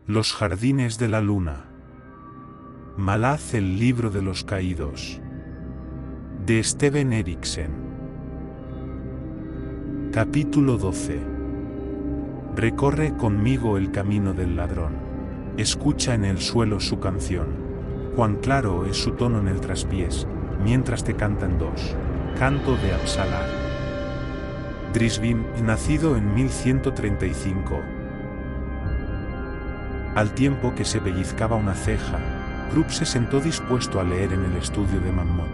Los jardines de la luna. Malaz, el libro de los caídos. De Steven Eriksen. Capítulo 12. Recorre conmigo el camino del ladrón. Escucha en el suelo su canción. Cuán claro es su tono en el traspiés, mientras te cantan dos. Canto de Absalar. Drisvin, nacido en 1135. Al tiempo que se pellizcaba una ceja, Krupp se sentó dispuesto a leer en el estudio de Mammoth.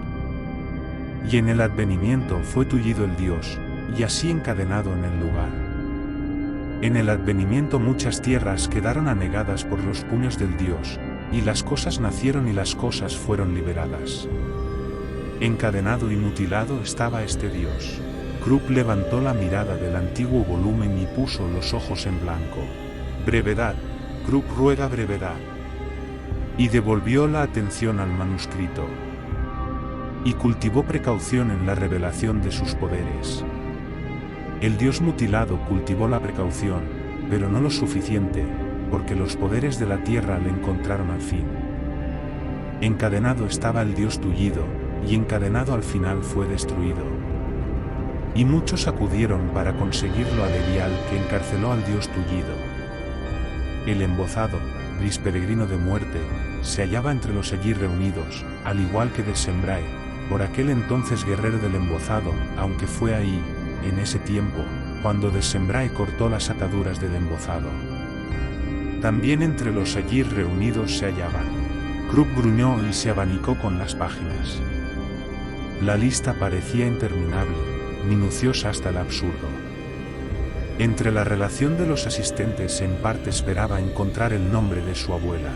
Y en el advenimiento fue tullido el dios, y así encadenado en el lugar. En el advenimiento muchas tierras quedaron anegadas por los puños del dios, y las cosas nacieron y las cosas fueron liberadas. Encadenado y mutilado estaba este dios. Krupp levantó la mirada del antiguo volumen y puso los ojos en blanco. Brevedad. Krupp ruega brevedad. Y devolvió la atención al manuscrito. Y cultivó precaución en la revelación de sus poderes. El dios mutilado cultivó la precaución, pero no lo suficiente, porque los poderes de la tierra le encontraron al fin. Encadenado estaba el dios tullido, y encadenado al final fue destruido. Y muchos acudieron para conseguirlo a Belial, que encarceló al dios tullido. El embozado, gris peregrino de muerte, se hallaba entre los allí reunidos, al igual que Decembrae, por aquel entonces guerrero del embozado, aunque fue ahí, en ese tiempo, cuando Decembrae cortó las ataduras del embozado. También entre los allí reunidos se hallaban. Krupp gruñó y se abanicó con las páginas. La lista parecía interminable, minuciosa hasta el absurdo. Entre la relación de los asistentes en parte esperaba encontrar el nombre de su abuela.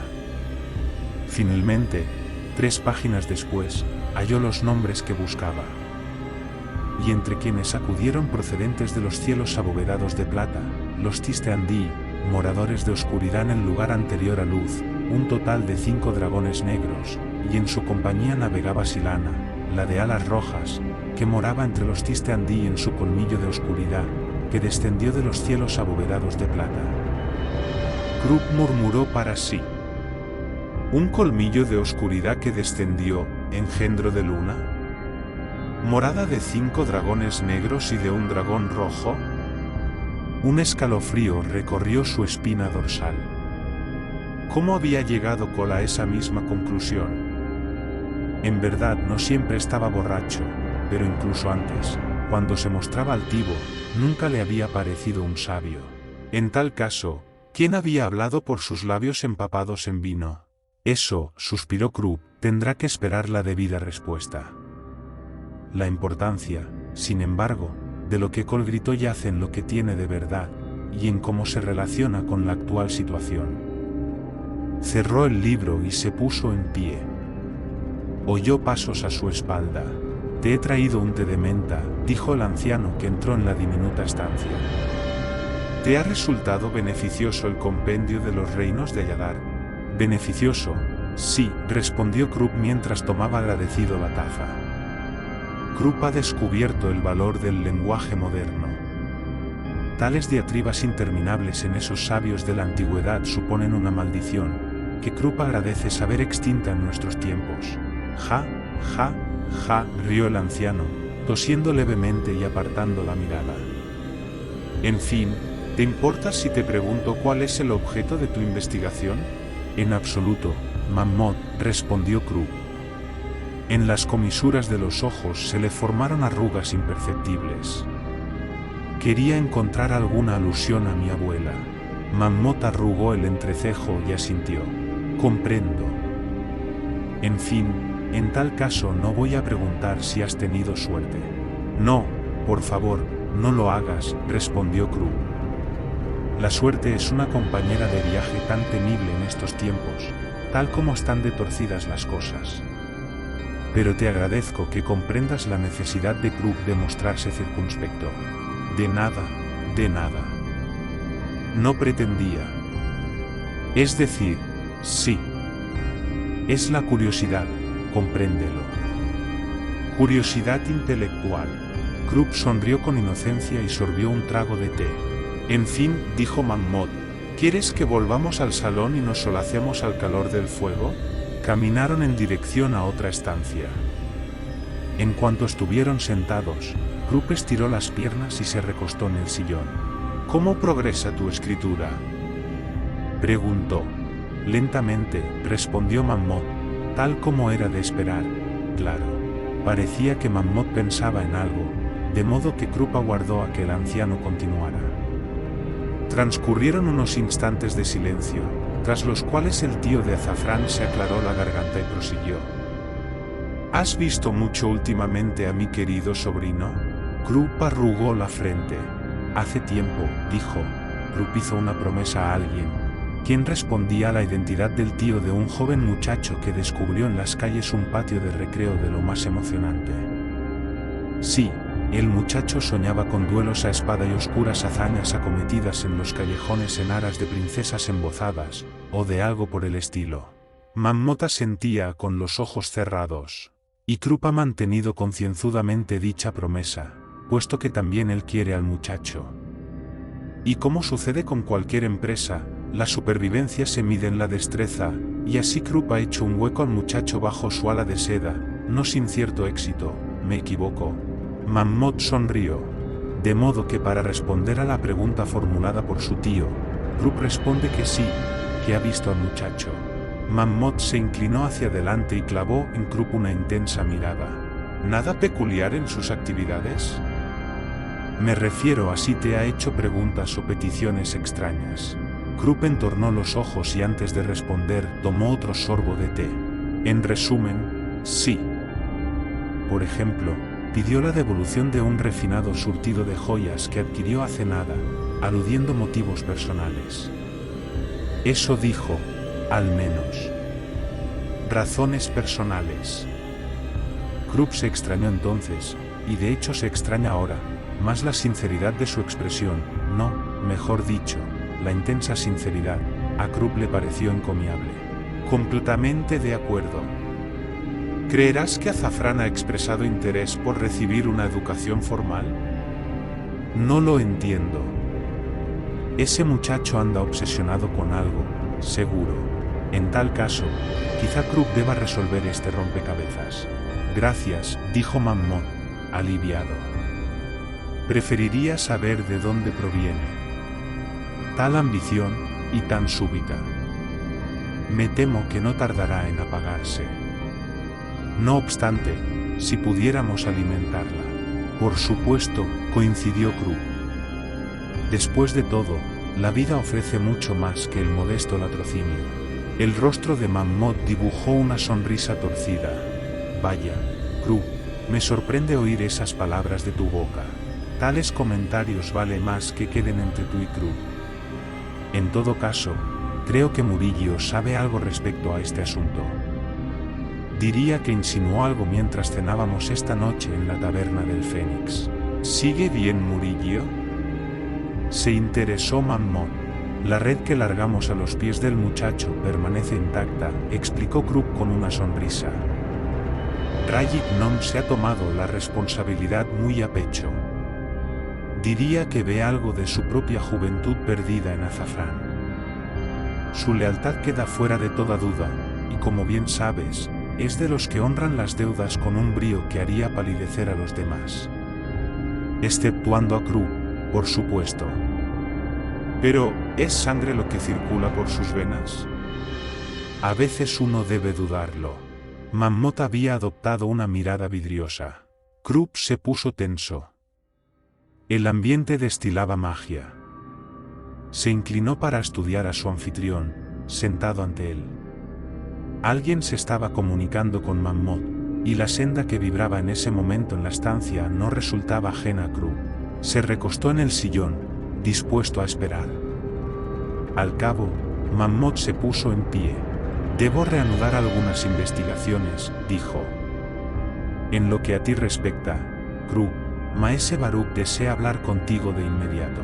Finalmente, 3 páginas después, halló los nombres que buscaba. Y entre quienes acudieron procedentes de los cielos abovedados de plata, los Tisteandí, moradores de oscuridad en el lugar anterior a luz, un total de 5 dragones negros, y en su compañía navegaba Silana, la de alas rojas, que moraba entre los Tisteandí en su colmillo de oscuridad, que descendió de los cielos abovedados de plata. Krupp murmuró para sí. ¿Un colmillo de oscuridad que descendió, engendro de luna? ¿Morada de 5 dragones negros y de un dragón rojo? Un escalofrío recorrió su espina dorsal. ¿Cómo había llegado Cole a esa misma conclusión? En verdad no siempre estaba borracho, pero incluso antes, cuando se mostraba altivo, nunca le había parecido un sabio. En tal caso, ¿quién había hablado por sus labios empapados en vino? Eso, suspiró Krupp, tendrá que esperar la debida respuesta. La importancia, sin embargo, de lo que Cole gritó yace en lo que tiene de verdad, y en cómo se relaciona con la actual situación. Cerró el libro y se puso en pie. Oyó pasos a su espalda. «Te he traído un té de menta», dijo el anciano que entró en la diminuta estancia. «¿Te ha resultado beneficioso el compendio de los reinos de Ayadar?» «Beneficioso, sí», respondió Krupp mientras tomaba agradecido la taza. Krupp ha descubierto el valor del lenguaje moderno. Tales diatribas interminables en esos sabios de la antigüedad suponen una maldición, que Krupp agradece saber extinta en nuestros tiempos. «Ja, ja, ja», rió el anciano, tosiendo levemente y apartando la mirada. «En fin, ¿te importa si te pregunto cuál es el objeto de tu investigación?» «En absoluto, Mammoth», respondió Krupp. En las comisuras de los ojos se le formaron arrugas imperceptibles. «Quería encontrar alguna alusión a mi abuela». Mammoth arrugó el entrecejo y asintió. «Comprendo. En fin, en tal caso no voy a preguntar si has tenido suerte». «No, por favor, no lo hagas», respondió Krupp. «La suerte es una compañera de viaje tan temible en estos tiempos, tal como están de torcidas las cosas. Pero te agradezco que comprendas la necesidad de Krupp de mostrarse circunspecto». «De nada, de nada. No pretendía. Es decir, sí. Es la curiosidad, compréndelo. Curiosidad intelectual». Krupp sonrió con inocencia y sorbió un trago de té. «En fin», dijo Mammoth, ¿Quieres que volvamos al salón y nos solacemos al calor del fuego? Caminaron en dirección a otra estancia. En cuanto estuvieron sentados, Krupp estiró las piernas y se recostó en el sillón. ¿Cómo progresa tu escritura?, preguntó. Lentamente, respondió Mammoth, tal como era de esperar. Claro. Parecía que Mammoth pensaba en algo, de modo que Krupp aguardó a que el anciano continuara. Transcurrieron unos instantes de silencio, tras los cuales el tío de Azafrán se aclaró la garganta y prosiguió. ¿Has visto mucho últimamente a mi querido sobrino? Krupp arrugó la frente. Hace tiempo, dijo. Krupp hizo una promesa a alguien, quien respondía a la identidad del tío de un joven muchacho que descubrió en las calles un patio de recreo de lo más emocionante. Sí, el muchacho soñaba con duelos a espada y oscuras hazañas acometidas en los callejones en aras de princesas embozadas, o de algo por el estilo. Mammoth asentía con los ojos cerrados. Y Krupp ha mantenido concienzudamente dicha promesa, puesto que también él quiere al muchacho. Y como sucede con cualquier empresa, la supervivencia se mide en la destreza, y así Krupp ha hecho un hueco al muchacho bajo su ala de seda, no sin cierto éxito, ¿me equivoco? Mammoth sonrió. De modo que para responder a la pregunta formulada por su tío, Krupp responde que sí, que ha visto al muchacho. Mammoth se inclinó hacia adelante y clavó en Krupp una intensa mirada. ¿Nada peculiar en sus actividades? Me refiero a si te ha hecho preguntas o peticiones extrañas. Krupp entornó los ojos y antes de responder tomó otro sorbo de té. En resumen, sí. Por ejemplo, pidió la devolución de un refinado surtido de joyas que adquirió hace nada, aludiendo motivos personales. Eso dijo, al menos. Razones personales. Krupp se extrañó entonces, y de hecho se extraña ahora, más la sinceridad de su expresión, no, mejor dicho, la intensa sinceridad, a Krupp le pareció encomiable. Completamente de acuerdo. ¿Creerás que Azafrán ha expresado interés por recibir una educación formal? No lo entiendo. Ese muchacho anda obsesionado con algo, seguro. En tal caso, quizá Krupp deba resolver este rompecabezas. Gracias, dijo Mammoth, aliviado. Preferiría saber de dónde proviene tal ambición, y tan súbita. Me temo que no tardará en apagarse. No obstante, si pudiéramos alimentarla. Por supuesto, coincidió Krupp. Después de todo, la vida ofrece mucho más que el modesto latrocinio. El rostro de Mammoth dibujó una sonrisa torcida. Vaya, Krupp, me sorprende oír esas palabras de tu boca. Tales comentarios vale más que queden entre tú y Krupp. En todo caso, creo que Murillo sabe algo respecto a este asunto. Diría que insinuó algo mientras cenábamos esta noche en la taberna del Fénix. ¿Sigue bien Murillo? Se interesó Mammoth. La red que largamos a los pies del muchacho permanece intacta, explicó Krupp con una sonrisa. Rayik Nom se ha tomado la responsabilidad muy a pecho. Diría que ve algo de su propia juventud perdida en Azafrán. Su lealtad queda fuera de toda duda, y como bien sabes, es de los que honran las deudas con un brío que haría palidecer a los demás. Exceptuando a Krupp, por supuesto. Pero, ¿es sangre lo que circula por sus venas? A veces uno debe dudarlo. Mammoth había adoptado una mirada vidriosa. Krupp se puso tenso. El ambiente destilaba magia. Se inclinó para estudiar a su anfitrión, sentado ante él. Alguien se estaba comunicando con Mammoth, y la senda que vibraba en ese momento en la estancia no resultaba ajena a Krupp. Se recostó en el sillón, dispuesto a esperar. Al cabo, Mammoth se puso en pie. Debo reanudar algunas investigaciones, dijo. En lo que a ti respecta, Krupp, Maese Baruch desea hablar contigo de inmediato.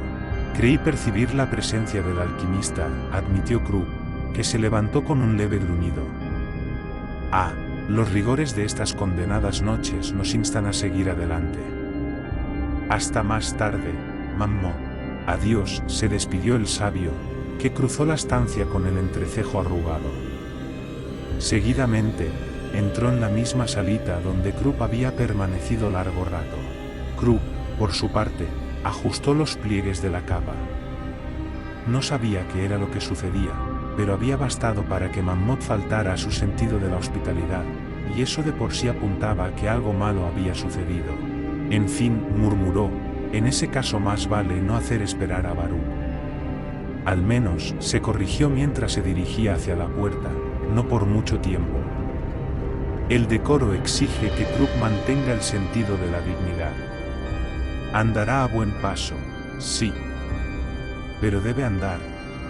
Creí percibir la presencia del alquimista, admitió Krupp, que se levantó con un leve gruñido. Ah, los rigores de estas condenadas noches nos instan a seguir adelante. Hasta más tarde, Mammoth. Adiós, se despidió el sabio, que cruzó la estancia con el entrecejo arrugado. Seguidamente, entró en la misma salita donde Krupp había permanecido largo rato. Krupp, por su parte, ajustó los pliegues de la capa. No sabía qué era lo que sucedía, pero había bastado para que Mammoth faltara a su sentido de la hospitalidad, y eso de por sí apuntaba a que algo malo había sucedido. En fin, murmuró, en ese caso más vale no hacer esperar a Baruch. Al menos, se corrigió mientras se dirigía hacia la puerta, no por mucho tiempo. El decoro exige que Krupp mantenga el sentido de la dignidad. Andará a buen paso, sí. Pero debe andar,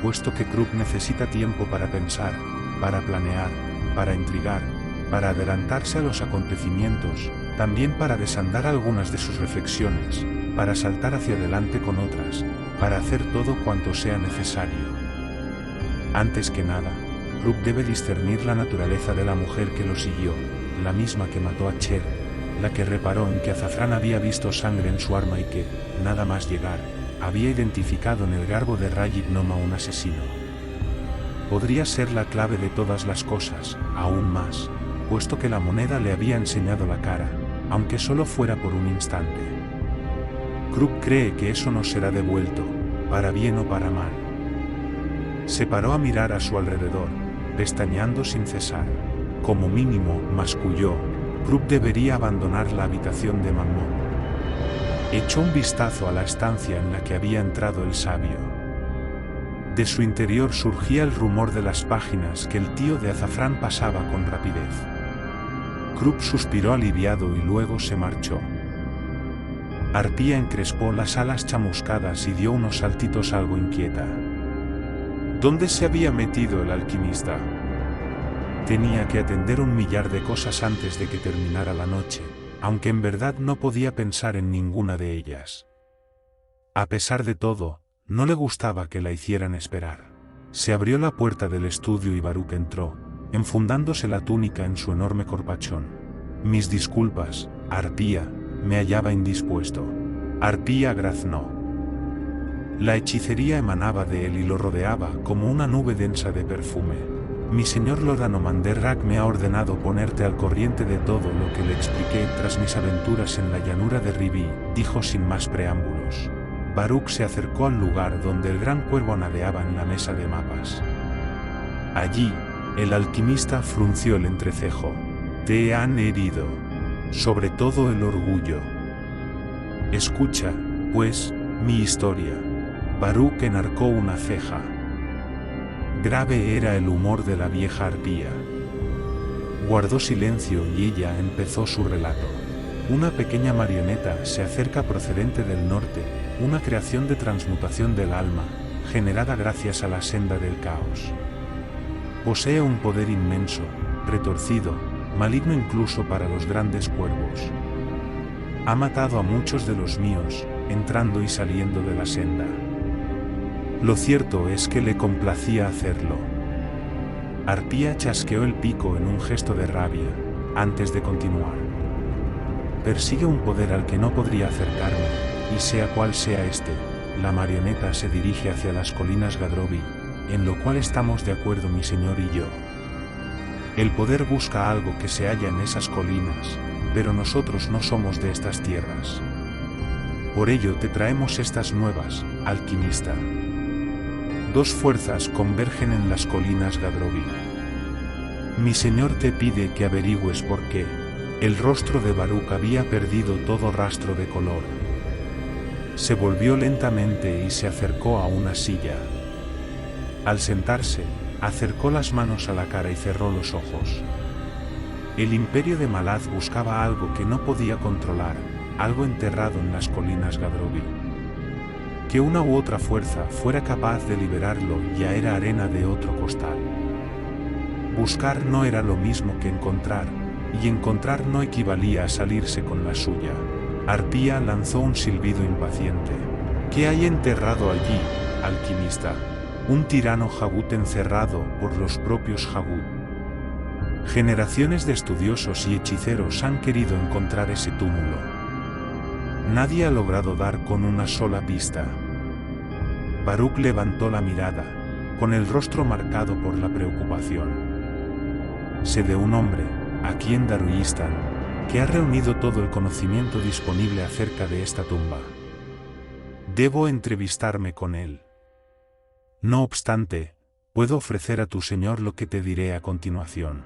puesto que Krupp necesita tiempo para pensar, para planear, para intrigar, para adelantarse a los acontecimientos, también para desandar algunas de sus reflexiones, para saltar hacia adelante con otras, para hacer todo cuanto sea necesario. Antes que nada, Krupp debe discernir la naturaleza de la mujer que lo siguió, la misma que mató a Cher, la que reparó en que Azafrán había visto sangre en su arma y que, nada más llegar, había identificado en el garbo de Rajib Gnome a un asesino. Podría ser la clave de todas las cosas, aún más, puesto que la moneda le había enseñado la cara, aunque solo fuera por un instante. Krupp cree que eso nos será devuelto, para bien o para mal. Se paró a mirar a su alrededor, pestañeando sin cesar. Como mínimo, masculló, Krupp debería abandonar la habitación de Mammoth. Echó un vistazo a la estancia en la que había entrado el sabio. De su interior surgía el rumor de las páginas que el tío de Azafrán pasaba con rapidez. Krupp suspiró aliviado y luego se marchó. Arpía encrespó las alas chamuscadas y dio unos saltitos algo inquieta. ¿Dónde se había metido el alquimista? Tenía que atender un millar de cosas antes de que terminara la noche, aunque en verdad no podía pensar en ninguna de ellas. A pesar de todo, no le gustaba que la hicieran esperar. Se abrió la puerta del estudio y Baruch entró, enfundándose la túnica en su enorme corpachón. Mis disculpas, Arpía, me hallaba indispuesto. Arpía graznó. La hechicería emanaba de él y lo rodeaba como una nube densa de perfume. Mi señor Lord Anomanderak me ha ordenado ponerte al corriente de todo lo que le expliqué tras mis aventuras en la llanura de Ribí, dijo sin más preámbulos. Baruch se acercó al lugar donde el gran cuervo nadeaba en la mesa de mapas. Allí, el alquimista frunció el entrecejo. Te han herido. Sobre todo el orgullo. Escucha, pues, mi historia. Baruch enarcó una ceja. Grave era el humor de la vieja arpía. Guardó silencio y ella empezó su relato. Una pequeña marioneta se acerca procedente del norte, una creación de transmutación del alma, generada gracias a la senda del caos. Posee un poder inmenso, retorcido, maligno incluso para los grandes cuervos. Ha matado a muchos de los míos, entrando y saliendo de la senda. Lo cierto es que le complacía hacerlo. Arpía chasqueó el pico en un gesto de rabia, antes de continuar. Persigue un poder al que no podría acercarme, y sea cual sea este, la marioneta se dirige hacia las colinas Gadrovi, en lo cual estamos de acuerdo mi señor y yo. El poder busca algo que se halla en esas colinas, pero nosotros no somos de estas tierras. Por ello te traemos estas nuevas, alquimista. Dos fuerzas convergen en las colinas Gadrovi. Mi señor te pide que averigües por qué. El rostro de Baruch había perdido todo rastro de color. Se volvió lentamente y se acercó a una silla. Al sentarse, acercó las manos a la cara y cerró los ojos. El imperio de Malaz buscaba algo que no podía controlar, algo enterrado en las colinas Gadrovi. Que una u otra fuerza fuera capaz de liberarlo ya era arena de otro costal. Buscar no era lo mismo que encontrar, y encontrar no equivalía a salirse con la suya. Arpía lanzó un silbido impaciente. ¿Qué hay enterrado allí, alquimista? Un tirano Jagut encerrado por los propios Jagut. Generaciones de estudiosos y hechiceros han querido encontrar ese túmulo. Nadie ha logrado dar con una sola pista. Baruch levantó la mirada, con el rostro marcado por la preocupación. Sé de un hombre, aquí en Daruyistan, que ha reunido todo el conocimiento disponible acerca de esta tumba. Debo entrevistarme con él. No obstante, puedo ofrecer a tu señor lo que te diré a continuación.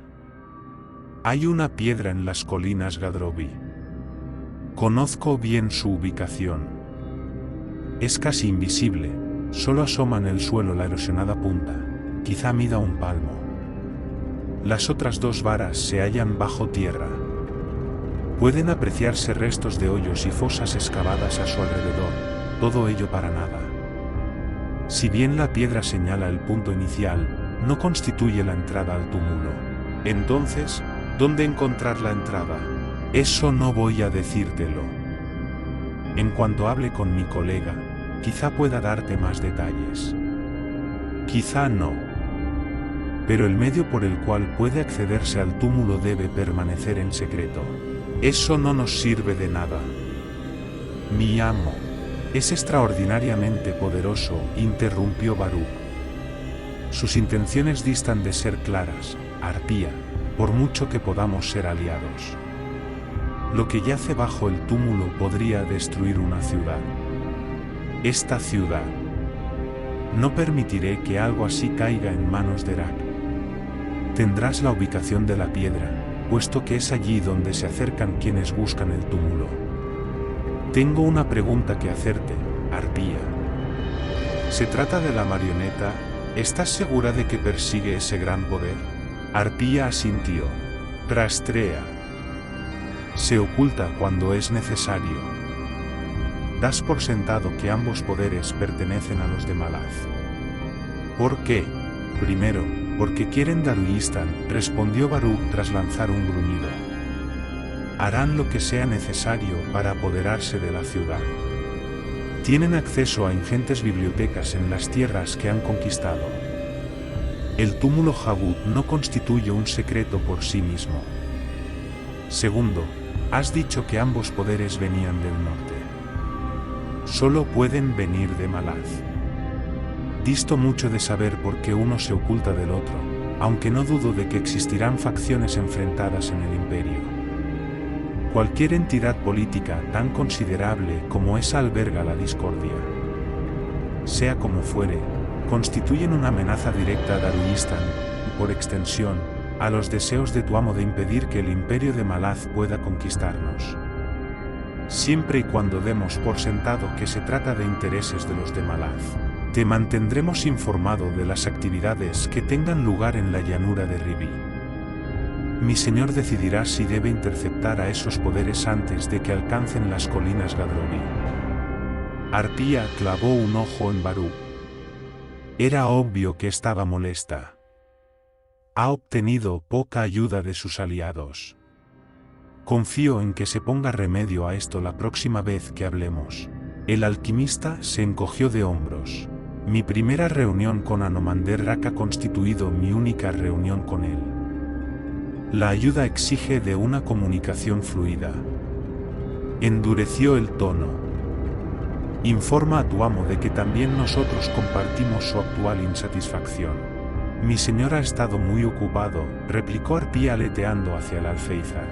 Hay una piedra en las colinas Gadrovi. Conozco bien su ubicación. Es casi invisible, solo asoma en el suelo la erosionada punta, quizá mida un palmo. Las otras dos varas se hallan bajo tierra. Pueden apreciarse restos de hoyos y fosas excavadas a su alrededor, todo ello para nada. Si bien la piedra señala el punto inicial, no constituye la entrada al túmulo. Entonces, ¿dónde encontrar la entrada? Eso no voy a decírtelo. En cuanto hable con mi colega, quizá pueda darte más detalles. Quizá no. Pero el medio por el cual puede accederse al túmulo debe permanecer en secreto. Eso no nos sirve de nada. Mi amo es extraordinariamente poderoso, interrumpió Baruch. Sus intenciones distan de ser claras, Arpía, por mucho que podamos ser aliados. Lo que yace bajo el túmulo podría destruir una ciudad. Esta ciudad. No permitiré que algo así caiga en manos de Rak. Tendrás la ubicación de la piedra, puesto que es allí donde se acercan quienes buscan el túmulo. Tengo una pregunta que hacerte, Arpía. ¿Se trata de la marioneta? ¿Estás segura de que persigue ese gran poder? Arpía asintió. Rastrea. Se oculta cuando es necesario. Das por sentado que ambos poderes pertenecen a los de Malaz. ¿Por qué? Primero, porque quieren Daruyistan, respondió Baruch tras lanzar un gruñido. Harán lo que sea necesario para apoderarse de la ciudad. Tienen acceso a ingentes bibliotecas en las tierras que han conquistado. El túmulo Jabut no constituye un secreto por sí mismo. Segundo, has dicho que ambos poderes venían del norte. Solo pueden venir de Malaz. Disto mucho de saber por qué uno se oculta del otro, aunque no dudo de que existirán facciones enfrentadas en el imperio. Cualquier entidad política tan considerable como esa alberga la discordia. Sea como fuere, constituyen una amenaza directa a Daruyistan, y por extensión, a los deseos de tu amo de impedir que el imperio de Malaz pueda conquistarnos. Siempre y cuando demos por sentado que se trata de intereses de los de Malaz, te mantendremos informado de las actividades que tengan lugar en la llanura de Ribi. Mi señor decidirá si debe interceptar a esos poderes antes de que alcancen las colinas Gadrovi. Arpía clavó un ojo en Baruch. Era obvio que estaba molesta. Ha obtenido poca ayuda de sus aliados. Confío en que se ponga remedio a esto la próxima vez que hablemos. El alquimista se encogió de hombros. Mi primera reunión con Anomander Rak ha constituido mi única reunión con él. La ayuda exige de una comunicación fluida. Endureció el tono. Informa a tu amo de que también nosotros compartimos su actual insatisfacción. Mi señor ha estado muy ocupado, replicó Arpía aleteando hacia el alféizar.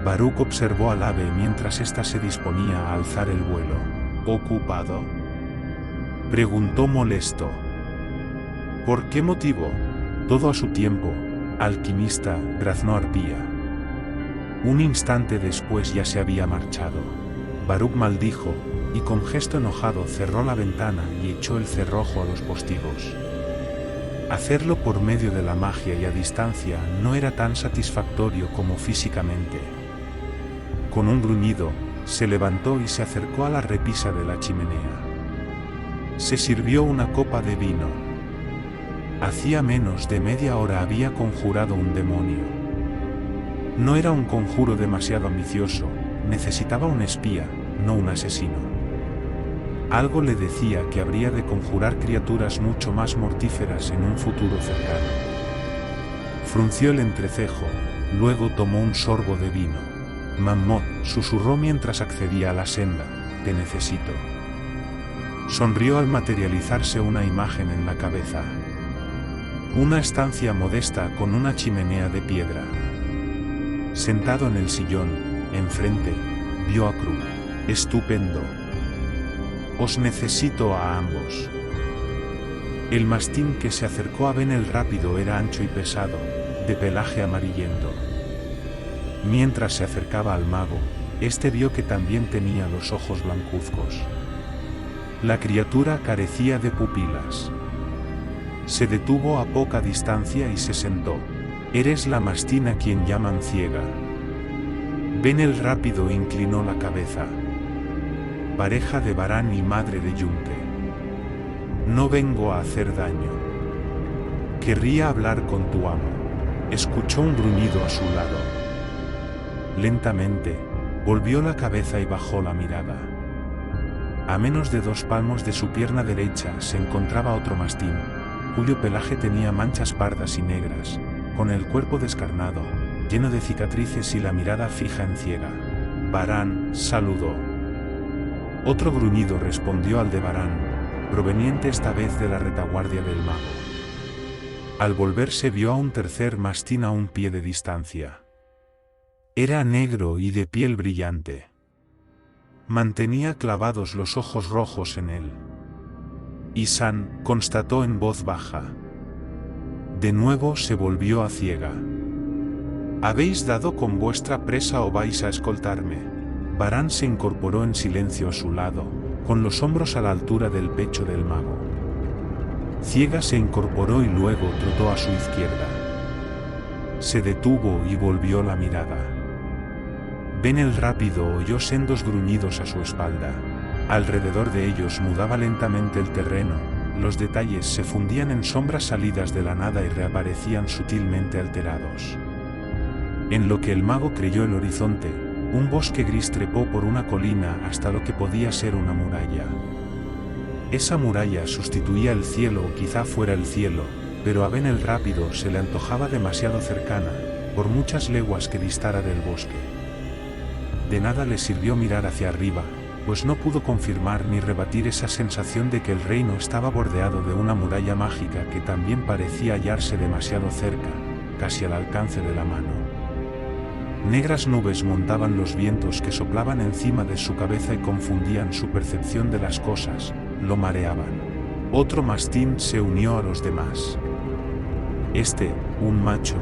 Baruch observó al ave mientras ésta se disponía a alzar el vuelo. ¿Ocupado?, preguntó molesto. ¿Por qué motivo? Todo a su tiempo, alquimista, graznó Arpía. Un instante después ya se había marchado. Baruch maldijo, y con gesto enojado cerró la ventana y echó el cerrojo a los postigos. Hacerlo por medio de la magia y a distancia no era tan satisfactorio como físicamente. Con un gruñido, se levantó y se acercó a la repisa de la chimenea. Se sirvió una copa de vino. Hacía menos de media hora había conjurado un demonio. No era un conjuro demasiado ambicioso, necesitaba un espía, no un asesino. Algo le decía que habría de conjurar criaturas mucho más mortíferas en un futuro cercano. Frunció el entrecejo, luego tomó un sorbo de vino. Mammoth, susurró mientras accedía a la senda, te necesito. Sonrió al materializarse una imagen en la cabeza. Una estancia modesta con una chimenea de piedra. Sentado en el sillón, enfrente, vio a Kru. Estupendo. Os necesito a ambos. El mastín que se acercó a Ben el Rápido era ancho y pesado, de pelaje amarillento. Mientras se acercaba al mago, este vio que también tenía los ojos blancuzcos. La criatura carecía de pupilas. Se detuvo a poca distancia y se sentó. Eres la mastín a quien llaman ciega. Ben el Rápido inclinó la cabeza. Pareja de Varán y madre de Yunque. No vengo a hacer daño. Querría hablar con tu amo. Escuchó un gruñido a su lado. Lentamente, volvió la cabeza y bajó la mirada. A menos de 2 palmos de su pierna derecha se encontraba otro mastín, cuyo pelaje tenía manchas pardas y negras, con el cuerpo descarnado, lleno de cicatrices y la mirada fija en ciega. Varán saludó. Otro gruñido respondió al de Varán, proveniente esta vez de la retaguardia del mago. Al volverse vio a un tercer mastín a un pie de distancia. Era negro y de piel brillante. Mantenía clavados los ojos rojos en él. Isan constató en voz baja. De nuevo se volvió a ciega. ¿Habéis dado con vuestra presa o vais a escoltarme? Varán se incorporó en silencio a su lado, con los hombros a la altura del pecho del mago. Ciega se incorporó y luego trotó a su izquierda. Se detuvo y volvió la mirada. Ben el Rápido oyó sendos gruñidos a su espalda. Alrededor de ellos mudaba lentamente el terreno, los detalles se fundían en sombras salidas de la nada y reaparecían sutilmente alterados. En lo que el mago creyó el horizonte, un bosque gris trepó por una colina hasta lo que podía ser una muralla. Esa muralla sustituía el cielo o quizá fuera el cielo, pero a Ben el Rápido se le antojaba demasiado cercana, por muchas leguas que distara del bosque. De nada le sirvió mirar hacia arriba, pues no pudo confirmar ni rebatir esa sensación de que el reino estaba bordeado de una muralla mágica que también parecía hallarse demasiado cerca, casi al alcance de la mano. Negras nubes montaban los vientos que soplaban encima de su cabeza y confundían su percepción de las cosas, lo mareaban. Otro mastín se unió a los demás. Este, un macho,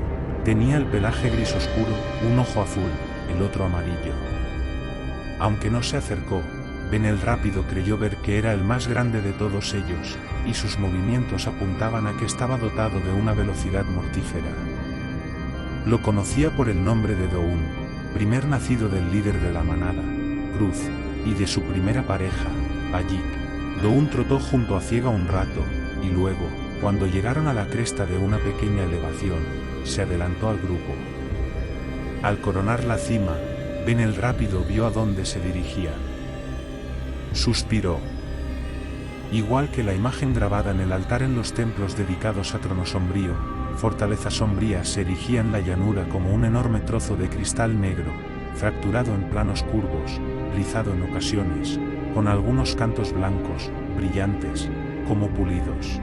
tenía el pelaje gris oscuro, un ojo azul, el otro amarillo. Aunque no se acercó, Ben el Rápido creyó ver que era el más grande de todos ellos, y sus movimientos apuntaban a que estaba dotado de una velocidad mortífera. Lo conocía por el nombre de Doun, primer nacido del líder de la manada, Cruz, y de su primera pareja, Bayik. Doun trotó junto a Ciega un rato, y luego, cuando llegaron a la cresta de una pequeña elevación, se adelantó al grupo. Al coronar la cima, Ben el Rápido vio a dónde se dirigía. Suspiró. Igual que la imagen grabada en el altar en los templos dedicados a Trono Sombrío, Fortaleza Sombría se erigía en la llanura como un enorme trozo de cristal negro, fracturado en planos curvos, rizado en ocasiones, con algunos cantos blancos, brillantes, como pulidos.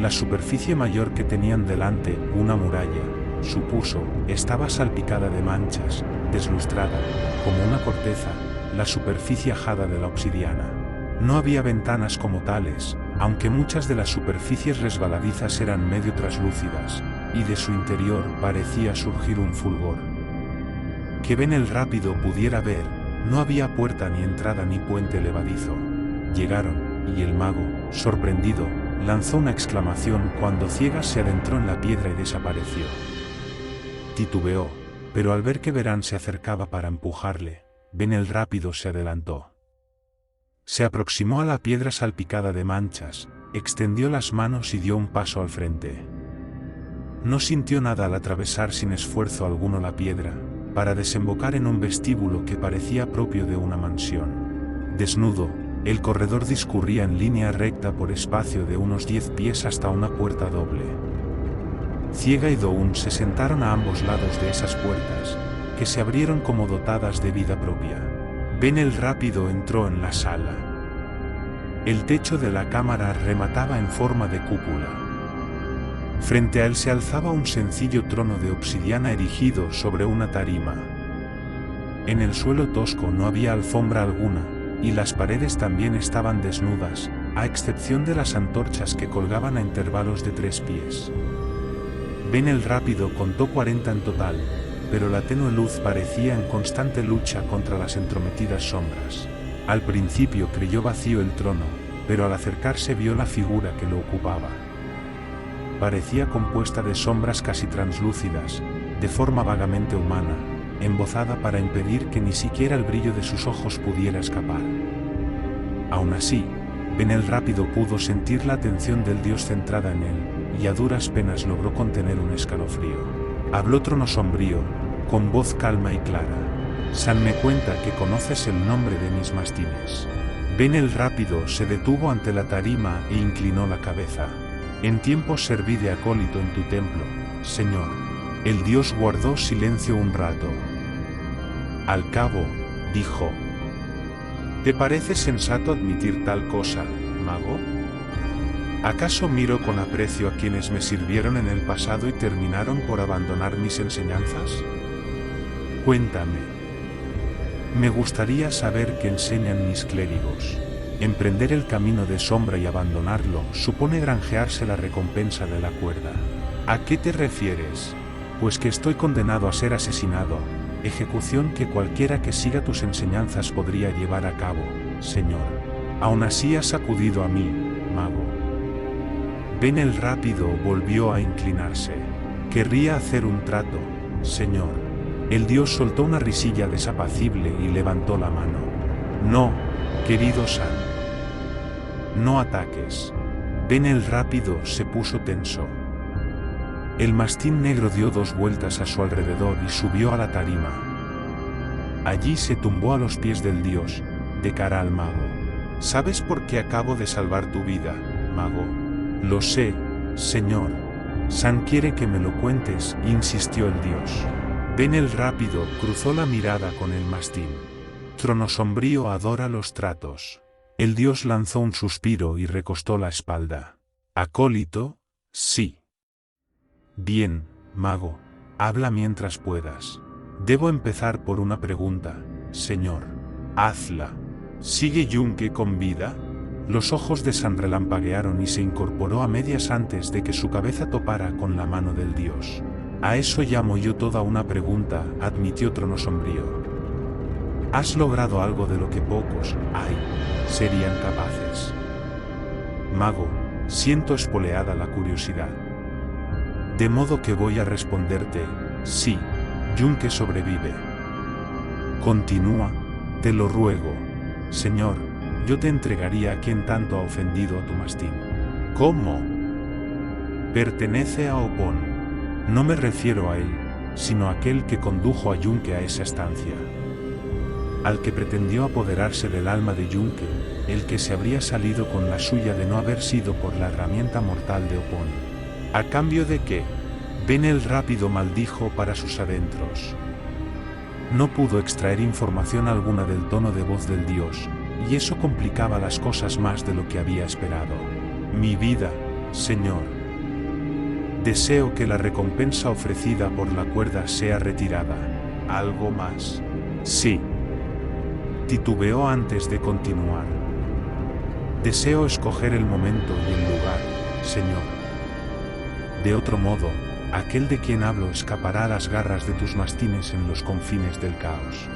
La superficie mayor que tenían delante, una muralla, supuso, estaba salpicada de manchas, deslustrada, como una corteza, la superficie ajada de la obsidiana. No había ventanas como tales, aunque muchas de las superficies resbaladizas eran medio traslúcidas, y de su interior parecía surgir un fulgor. Que Ben el Rápido pudiera ver, no había puerta ni entrada ni puente levadizo. Llegaron, y el mago, sorprendido, lanzó una exclamación cuando Ciega se adentró en la piedra y desapareció. Titubeó, pero al ver que Varán se acercaba para empujarle, Ben el Rápido se adelantó. Se aproximó a la piedra salpicada de manchas, extendió las manos y dio un paso al frente. No sintió nada al atravesar sin esfuerzo alguno la piedra, para desembocar en un vestíbulo que parecía propio de una mansión. Desnudo, el corredor discurría en línea recta por espacio de unos 10 pies hasta una puerta doble. Ciega y Doun se sentaron a ambos lados de esas puertas, que se abrieron como dotadas de vida propia. Ben el Rápido entró en la sala. El techo de la cámara remataba en forma de cúpula. Frente a él se alzaba un sencillo trono de obsidiana erigido sobre una tarima. En el suelo tosco no había alfombra alguna, y las paredes también estaban desnudas, a excepción de las antorchas que colgaban a intervalos de 3 pies. Ben el Rápido contó 40 en total, pero la tenue luz parecía en constante lucha contra las entrometidas sombras. Al principio creyó vacío el trono, pero al acercarse vio la figura que lo ocupaba. Parecía compuesta de sombras casi translúcidas, de forma vagamente humana, embozada para impedir que ni siquiera el brillo de sus ojos pudiera escapar. Aún así, Ben el Rápido pudo sentir la atención del dios centrada en él, y a duras penas logró contener un escalofrío. Habló Trono Sombrío, con voz calma y clara. San me cuenta que conoces el nombre de mis mastines. Ben el Rápido se detuvo ante la tarima e inclinó la cabeza. En tiempos serví de acólito en tu templo, Señor. El dios guardó silencio un rato. Al cabo, dijo: ¿te parece sensato admitir tal cosa, mago? ¿Acaso miro con aprecio a quienes me sirvieron en el pasado y terminaron por abandonar mis enseñanzas? Cuéntame. Me gustaría saber qué enseñan mis clérigos. Emprender el camino de sombra y abandonarlo supone granjearse la recompensa de la cuerda. ¿A qué te refieres? Pues que estoy condenado a ser asesinado, ejecución que cualquiera que siga tus enseñanzas podría llevar a cabo, Señor. Aún así has acudido a mí, mago. Ben el Rápido volvió a inclinarse. Querría hacer un trato, Señor. El dios soltó una risilla desapacible y levantó la mano. No, querido San. No ataques. Ben el Rápido se puso tenso. El mastín negro dio 2 vueltas a su alrededor y subió a la tarima. Allí se tumbó a los pies del dios, de cara al mago. ¿Sabes por qué acabo de salvar tu vida, mago? Lo sé, señor. San quiere que me lo cuentes, insistió el dios. Ben el Rápido cruzó la mirada con el mastín. Trono Sombrío adora los tratos. El dios lanzó un suspiro y recostó la espalda. ¿Acólito? Sí. Bien, mago, habla mientras puedas. Debo empezar por una pregunta, señor. Hazla. ¿Sigue Yunque con vida? Los ojos de San relampaguearon y se incorporó a medias antes de que su cabeza topara con la mano del dios. A eso llamo yo toda una pregunta, admitió Trono Sombrío. Has logrado algo de lo que pocos, serían capaces. Mago, siento espoleada la curiosidad. De modo que voy a responderte, sí, Yunque sobrevive. Continúa, te lo ruego. Señor, yo te entregaría a quien tanto ha ofendido a tu mastín. ¿Cómo? Pertenece a Opón. No me refiero a él, sino a aquel que condujo a Yunque a esa estancia. Al que pretendió apoderarse del alma de Yunque, el que se habría salido con la suya de no haber sido por la herramienta mortal de Opón. ¿A cambio de qué? Ben el Rápido maldijo para sus adentros. No pudo extraer información alguna del tono de voz del dios, y eso complicaba las cosas más de lo que había esperado. Mi vida, señor. Deseo que la recompensa ofrecida por la cuerda sea retirada. ¿Algo más? Sí. Titubeó antes de continuar. Deseo escoger el momento y el lugar, señor. De otro modo, aquel de quien hablo escapará a las garras de tus mastines en los confines del caos.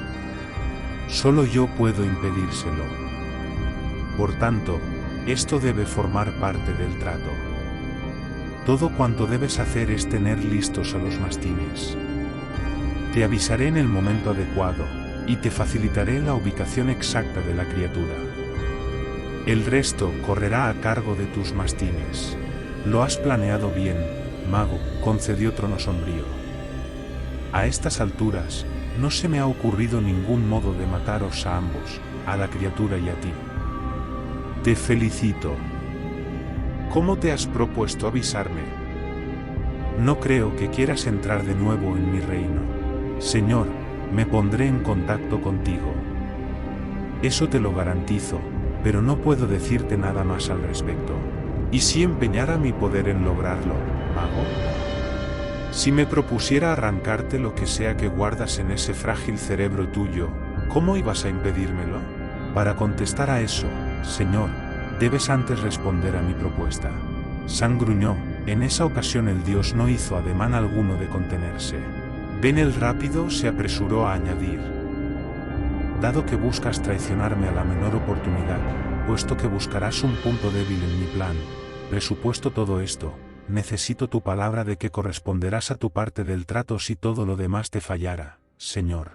Solo yo puedo impedírselo. Por tanto, esto debe formar parte del trato. Todo cuanto debes hacer es tener listos a los mastines. Te avisaré en el momento adecuado, y te facilitaré la ubicación exacta de la criatura. El resto correrá a cargo de tus mastines. Lo has planeado bien, mago, concedió Trono Sombrío. A estas alturas, no se me ha ocurrido ningún modo de mataros a ambos, a la criatura y a ti. Te felicito. ¿Cómo te has propuesto avisarme? No creo que quieras entrar de nuevo en mi reino. Señor, me pondré en contacto contigo. Eso te lo garantizo, pero no puedo decirte nada más al respecto. ¿Y si empeñara mi poder en lograrlo, mago? Si me propusiera arrancarte lo que sea que guardas en ese frágil cerebro tuyo, ¿cómo ibas a impedírmelo? Para contestar a eso, señor, debes antes responder a mi propuesta. San gruñó. En esa ocasión el dios no hizo ademán alguno de contenerse. Ben el Rápido se apresuró a añadir: dado que buscas traicionarme a la menor oportunidad, puesto que buscarás un punto débil en mi plan, presupuesto todo esto, necesito tu palabra de que corresponderás a tu parte del trato si todo lo demás te fallara, señor.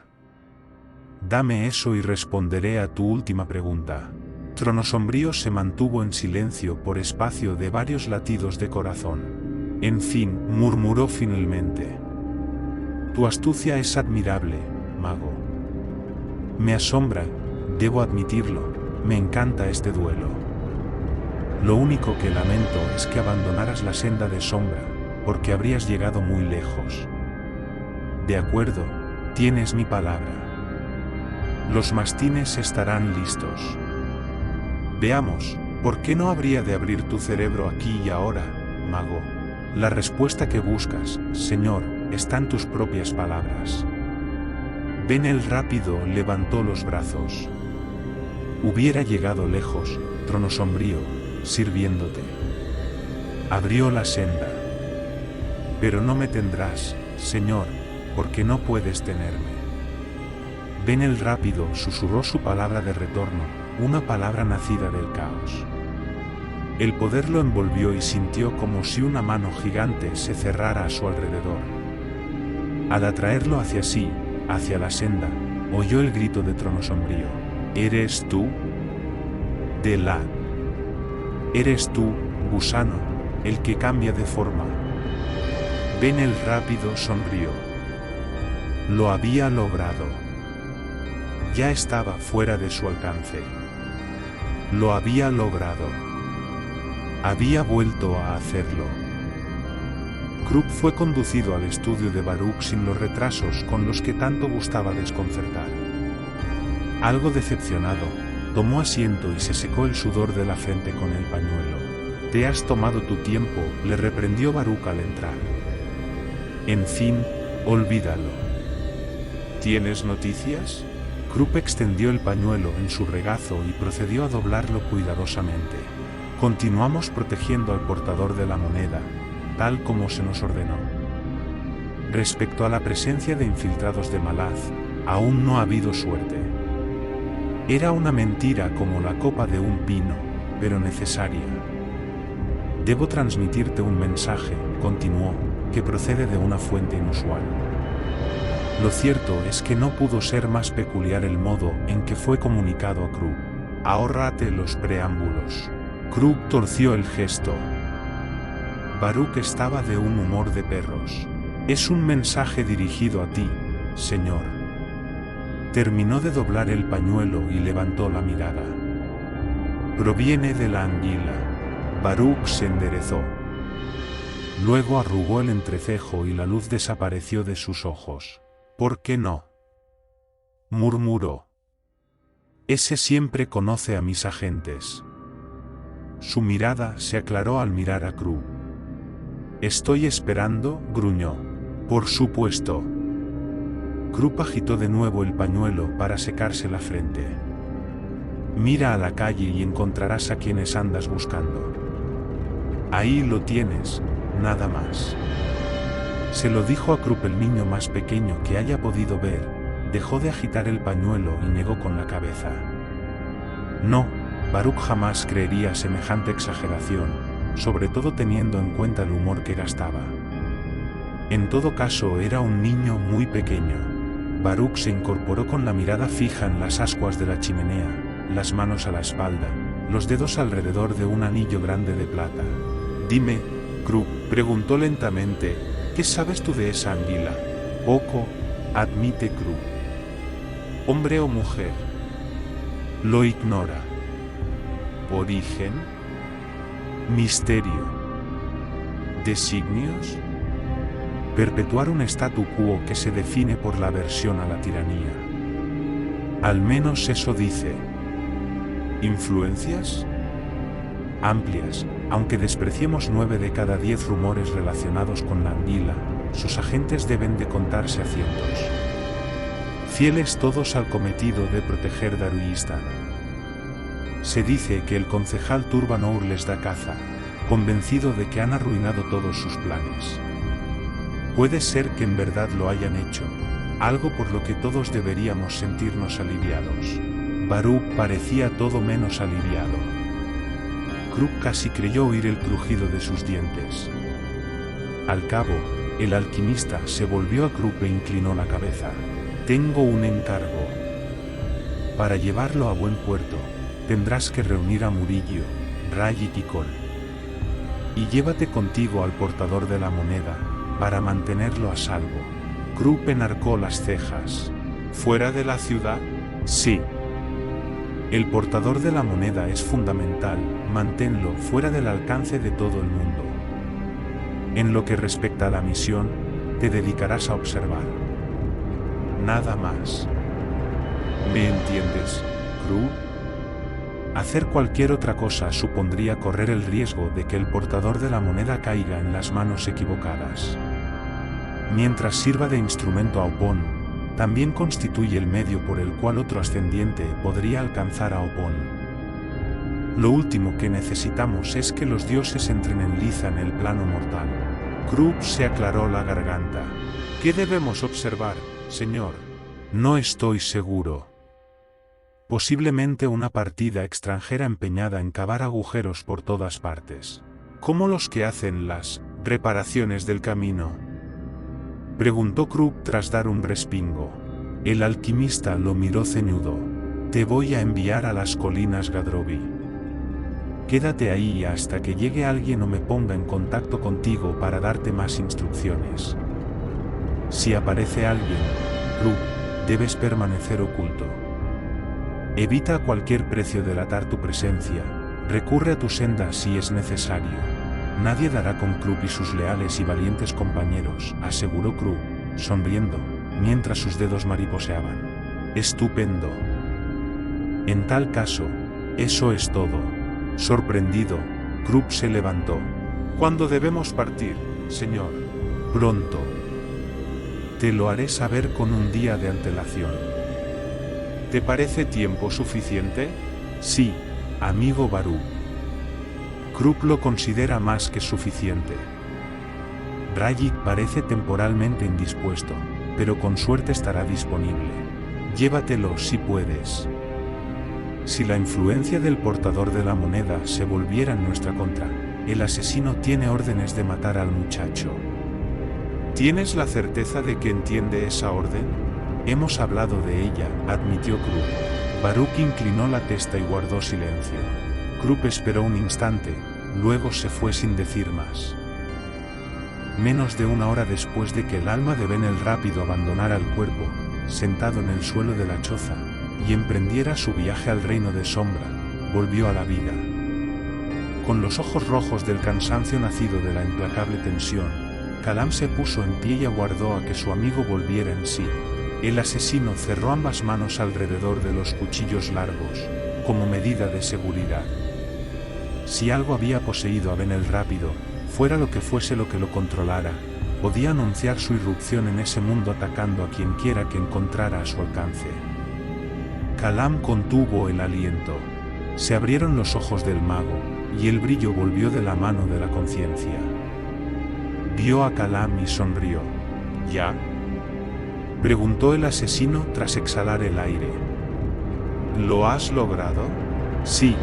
Dame eso y responderé a tu última pregunta. Tronosombrío se mantuvo en silencio por espacio de varios latidos de corazón. En fin, murmuró finalmente: tu astucia es admirable, mago. Me asombra, debo admitirlo, me encanta este duelo. Lo único que lamento es que abandonaras la senda de sombra, porque habrías llegado muy lejos. De acuerdo, tienes mi palabra. Los mastines estarán listos. Veamos, ¿por qué no habría de abrir tu cerebro aquí y ahora, mago? La respuesta que buscas, señor, está en tus propias palabras. Ben el Rápido levantó los brazos. Hubiera llegado lejos, Tronosombrío, sirviéndote. Abrió la senda. Pero no me tendrás, señor, porque no puedes tenerme. Ben el Rápido susurró su palabra de retorno, una palabra nacida del caos. El poder lo envolvió y sintió como si una mano gigante se cerrara a su alrededor. Al atraerlo hacia sí, hacia la senda, oyó el grito de Tronosombrío: ¿eres tú? Delad. ¿Eres tú, gusano, el que cambia de forma? Ben el Rápido sonrió. Lo había logrado. Ya estaba fuera de su alcance. Lo había logrado. Había vuelto a hacerlo. Krupp fue conducido al estudio de Baruch sin los retrasos con los que tanto gustaba desconcertar. Algo decepcionado, tomó asiento y se secó el sudor de la frente con el pañuelo. Te has tomado tu tiempo, le reprendió Baruch al entrar. En fin, olvídalo. ¿Tienes noticias? Krupp extendió el pañuelo en su regazo y procedió a doblarlo cuidadosamente. Continuamos protegiendo al portador de la moneda, tal como se nos ordenó. Respecto a la presencia de infiltrados de Malaz, aún no ha habido suerte. Era una mentira como la copa de un pino, pero necesaria. Debo transmitirte un mensaje, continuó, que procede de una fuente inusual. Lo cierto es que no pudo ser más peculiar el modo en que fue comunicado a Krupp. Ahórrate los preámbulos. Krupp torció el gesto. Baruch estaba de un humor de perros. Es un mensaje dirigido a ti, señor. Terminó de doblar el pañuelo y levantó la mirada. Proviene de la anguila. Baruch se enderezó. Luego arrugó el entrecejo y la luz desapareció de sus ojos. ¿Por qué no?, murmuró. Ese siempre conoce a mis agentes. Su mirada se aclaró al mirar a Krupp. Estoy esperando, gruñó. Por supuesto. Krupp agitó de nuevo el pañuelo para secarse la frente. Mira a la calle y encontrarás a quienes andas buscando. Ahí lo tienes, nada más. Se lo dijo a Krupp el niño más pequeño que haya podido ver, dejó de agitar el pañuelo y negó con la cabeza. No, Baruch jamás creería semejante exageración, sobre todo teniendo en cuenta el humor que gastaba. En todo caso era un niño muy pequeño. Baruch se incorporó con la mirada fija en las ascuas de la chimenea, las manos a la espalda, los dedos alrededor de un anillo grande de plata. Dime, Krupp, preguntó lentamente, ¿qué sabes tú de esa anguila? Poco, admite Krupp. ¿Hombre o mujer? Lo ignora. ¿Origen? ¿Misterio? ¿Designios? Perpetuar un statu quo que se define por la aversión a la tiranía. Al menos eso dice. ¿Influencias? Amplias, Aunque despreciemos 9 de cada 10 rumores relacionados con la anguila, sus agentes deben de contarse a cientos. Fieles todos al cometido de proteger Daruistan. Se dice que el concejal Turbanour les da caza, convencido de que han arruinado todos sus planes. Puede ser que en verdad lo hayan hecho, algo por lo que todos deberíamos sentirnos aliviados. Baruk parecía todo menos aliviado. Krupp casi creyó oír el crujido de sus dientes. Al cabo, el alquimista se volvió a Krupp e inclinó la cabeza. Tengo un encargo. Para llevarlo a buen puerto, tendrás que reunir a Murillo, Rayik y Kol. Y llévate contigo al portador de la moneda, para mantenerlo a salvo. Krupp enarcó las cejas. ¿Fuera de la ciudad? Sí. El portador de la moneda es fundamental, manténlo fuera del alcance de todo el mundo. En lo que respecta a la misión, te dedicarás a observar. Nada más. ¿Me entiendes, Krupp? Hacer cualquier otra cosa supondría correr el riesgo de que el portador de la moneda caiga en las manos equivocadas. Mientras sirva de instrumento a Opon, también constituye el medio por el cual otro ascendiente podría alcanzar a Opon. Lo último que necesitamos es que los dioses entren en liza en el plano mortal. Krupp se aclaró la garganta. ¿Qué debemos observar, señor? No estoy seguro. Posiblemente una partida extranjera empeñada en cavar agujeros por todas partes. ¿Como los que hacen las reparaciones del camino? Preguntó Krupp tras dar un respingo. El alquimista lo miró ceñudo. Te voy a enviar a las colinas Gadrovi. Quédate ahí hasta que llegue alguien o me ponga en contacto contigo para darte más instrucciones. Si aparece alguien, Krupp, debes permanecer oculto. Evita a cualquier precio delatar tu presencia, recurre a tu senda si es necesario. Nadie dará con Krupp y sus leales y valientes compañeros, aseguró Krupp, sonriendo, mientras sus dedos mariposeaban. Estupendo. En tal caso, eso es todo. Sorprendido, Krupp se levantó. ¿Cuándo debemos partir, señor? Pronto. Te lo haré saber con un día de antelación. ¿Te parece tiempo suficiente? Sí, amigo Baruk. Krupp lo considera más que suficiente. Rayik parece temporalmente indispuesto, pero con suerte estará disponible. Llévatelo si puedes. Si la influencia del portador de la moneda se volviera en nuestra contra, el asesino tiene órdenes de matar al muchacho. ¿Tienes la certeza de que entiende esa orden? Hemos hablado de ella, admitió Krupp. Baruk inclinó la testa y guardó silencio. Krupp esperó un instante, luego se fue sin decir más. Menos de una hora después de que el alma de Ben el Rápido abandonara el cuerpo, sentado en el suelo de la choza, y emprendiera su viaje al reino de sombra, volvió a la vida. Con los ojos rojos del cansancio nacido de la implacable tensión, Kalam se puso en pie y aguardó a que su amigo volviera en sí. El asesino cerró ambas manos alrededor de los cuchillos largos, como medida de seguridad. Si algo había poseído a Ben el Rápido, fuera lo que fuese lo que lo controlara, podía anunciar su irrupción en ese mundo atacando a quien quiera que encontrara a su alcance. Kalam contuvo el aliento. Se abrieron los ojos del mago, y el brillo volvió de la mano de la conciencia. Vio a Kalam y sonrió. ¿Ya? Preguntó el asesino tras exhalar el aire. ¿Lo has logrado? Sí,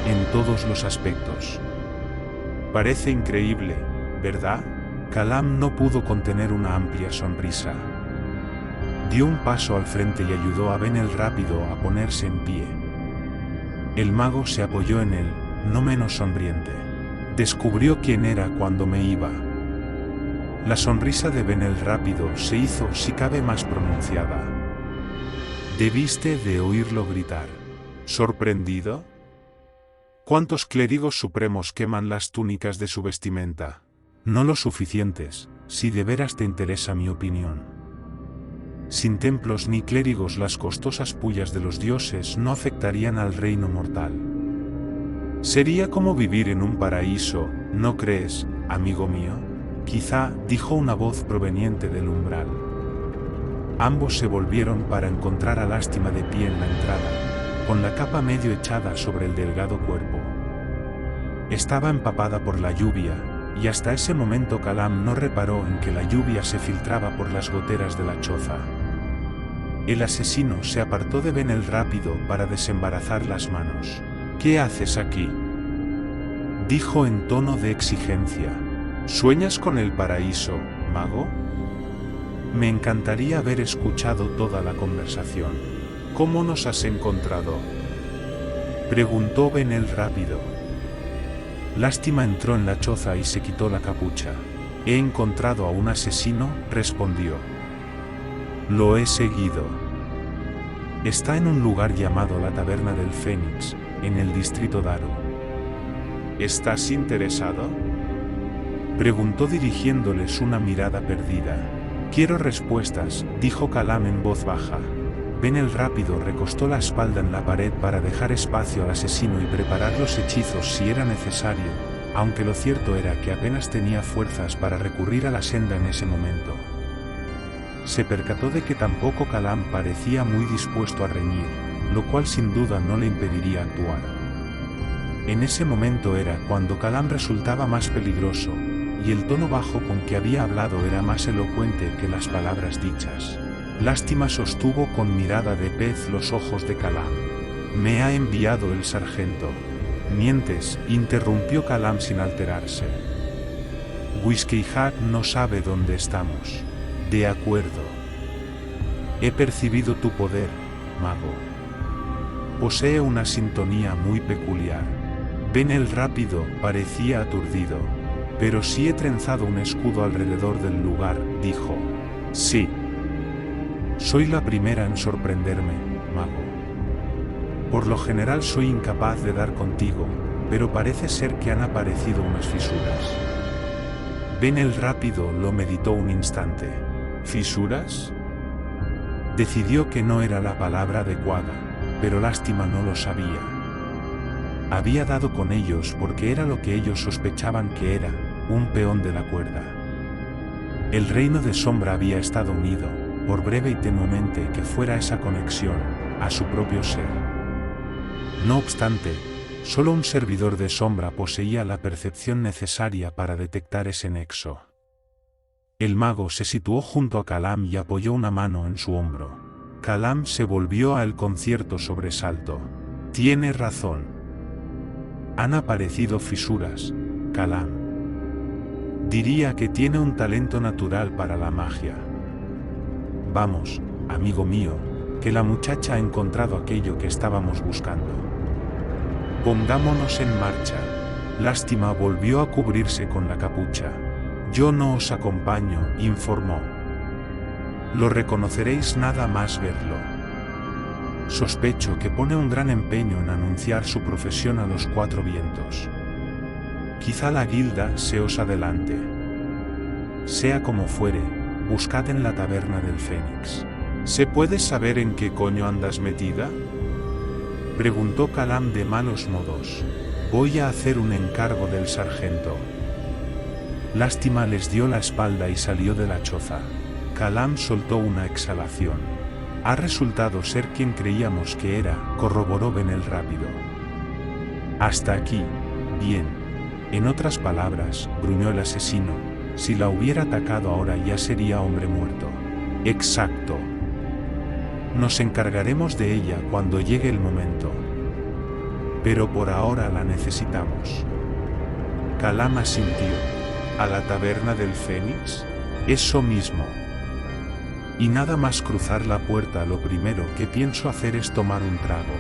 en todos los aspectos. Parece increíble, ¿verdad? Kalam no pudo contener una amplia sonrisa. Dio un paso al frente y ayudó a Ben el Rápido a ponerse en pie. El mago se apoyó en él, no menos sonriente. Descubrió quién era cuando me iba. La sonrisa de Ben el Rápido se hizo, si cabe, más pronunciada. Debiste de oírlo gritar. ¿Sorprendido? ¿Cuántos clérigos supremos queman las túnicas de su vestimenta? No lo suficientes, si de veras te interesa mi opinión. Sin templos ni clérigos las costosas pullas de los dioses no afectarían al reino mortal. Sería como vivir en un paraíso, ¿no crees, amigo mío? Quizá, dijo una voz proveniente del umbral. Ambos se volvieron para encontrar a Lástima de pie en la entrada, con la capa medio echada sobre el delgado cuerpo. Estaba empapada por la lluvia, y hasta ese momento Calam no reparó en que la lluvia se filtraba por las goteras de la choza. El asesino se apartó de Ben el Rápido para desembarazar las manos. ¿Qué haces aquí?, dijo en tono de exigencia. ¿Sueñas con el paraíso, mago? Me encantaría haber escuchado toda la conversación. ¿Cómo nos has encontrado?, preguntó Ben el Rápido. Lástima entró en la choza y se quitó la capucha. He encontrado a un asesino, respondió. Lo he seguido. Está en un lugar llamado la Taberna del Fénix, en el distrito Daru. ¿Estás interesado?, preguntó dirigiéndoles una mirada perdida. Quiero respuestas, dijo Calam en voz baja. Ben el Rápido recostó la espalda en la pared para dejar espacio al asesino y preparar los hechizos si era necesario, aunque lo cierto era que apenas tenía fuerzas para recurrir a la senda en ese momento. Se percató de que tampoco Calam parecía muy dispuesto a reñir, lo cual sin duda no le impediría actuar. En ese momento era cuando Calam resultaba más peligroso, y el tono bajo con que había hablado era más elocuente que las palabras dichas. Lástima sostuvo con mirada de pez los ojos de Calam. Me ha enviado el sargento. Mientes, interrumpió Calam sin alterarse. Whiskey Hack no sabe dónde estamos. De acuerdo. He percibido tu poder, mago. Posee una sintonía muy peculiar. Ben el Rápido parecía aturdido. Pero sí he trenzado un escudo alrededor del lugar, dijo. Sí. Soy la primera en sorprenderme, mago. Por lo general soy incapaz de dar contigo, pero parece ser que han aparecido unas fisuras. Ben el Rápido lo meditó un instante. ¿Fisuras? Decidió que no era la palabra adecuada, pero Lástima no lo sabía. Había dado con ellos porque era lo que ellos sospechaban que era, un peón de la cuerda. El reino de sombra había estado unido, por breve y tenuemente que fuera esa conexión, a su propio ser. No obstante, solo un servidor de sombra poseía la percepción necesaria para detectar ese nexo. El mago se situó junto a Calam y apoyó una mano en su hombro. Calam se volvió a él con cierto sobresalto. Tiene razón. Han aparecido fisuras, Calam. Diría que tiene un talento natural para la magia. Vamos, amigo mío, que la muchacha ha encontrado aquello que estábamos buscando. Pongámonos en marcha. Lástima volvió a cubrirse con la capucha. Yo no os acompaño, informó. Lo reconoceréis nada más verlo. Sospecho que pone un gran empeño en anunciar su profesión a los cuatro vientos. Quizá la guilda se os adelante. Sea como fuere, buscad en la Taberna del Fénix. ¿Se puede saber en qué coño andas metida?, preguntó Calam de malos modos. Voy a hacer un encargo del sargento. Lástima les dio la espalda y salió de la choza. Calam soltó una exhalación. Ha resultado ser quien creíamos que era, corroboró Ben el Rápido. Hasta aquí, bien. En otras palabras, gruñó el asesino, si la hubiera atacado ahora ya sería hombre muerto. Exacto. Nos encargaremos de ella cuando llegue el momento. Pero por ahora la necesitamos. Calam asintió. ¿A la Taberna del Fénix? Eso mismo. Y nada más cruzar la puerta lo primero que pienso hacer es tomar un trago.